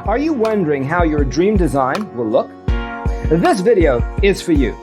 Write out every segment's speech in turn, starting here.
Are you wondering how your dream design will look? This video is for you.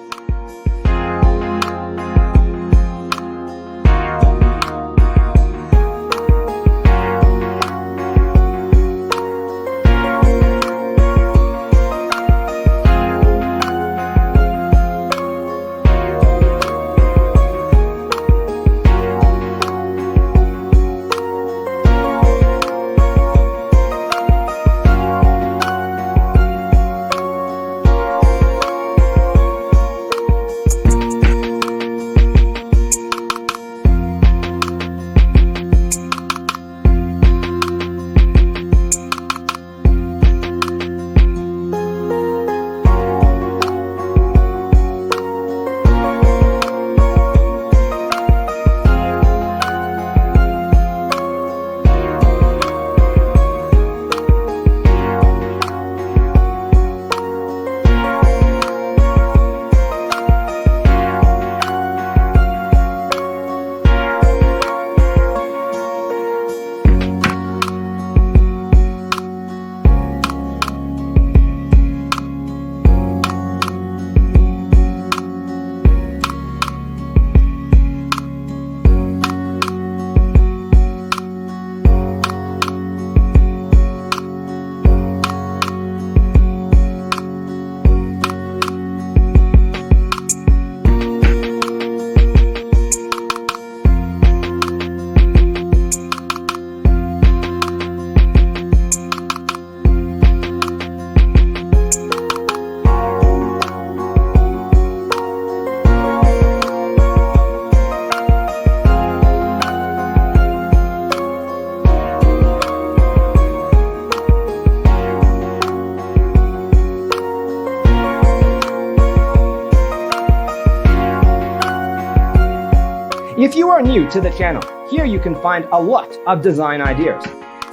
If you are new to the channel, here you can find a lot of design ideas.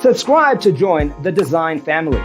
Subscribe to join the design family.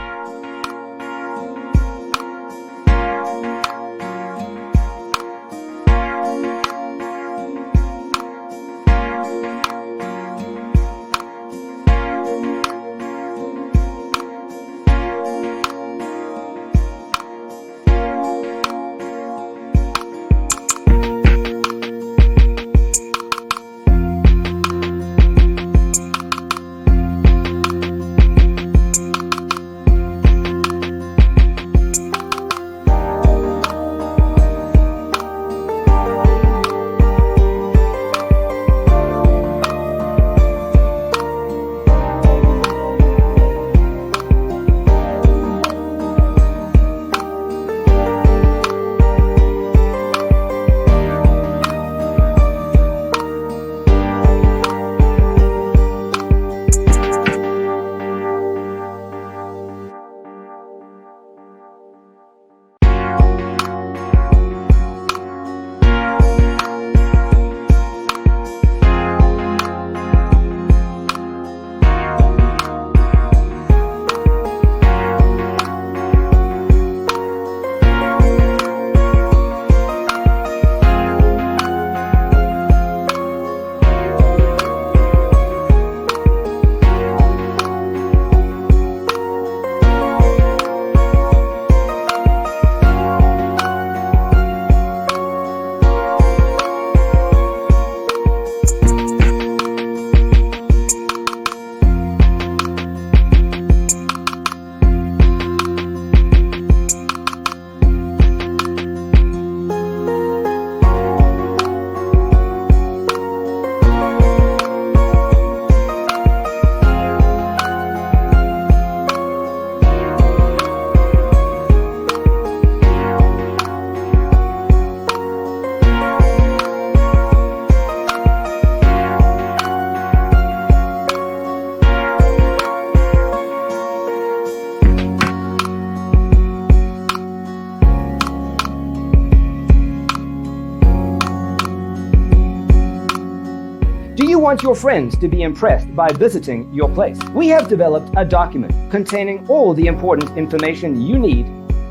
Do you want your friends to be impressed by visiting your place? We have developed a document containing all the important information you need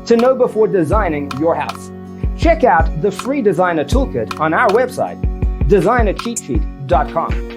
to know before designing your house. Check out the free designer toolkit on our website, designercheatsheet.com.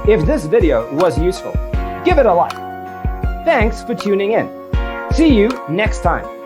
If this video was useful, give it a like. Thanks for tuning in. See you next time.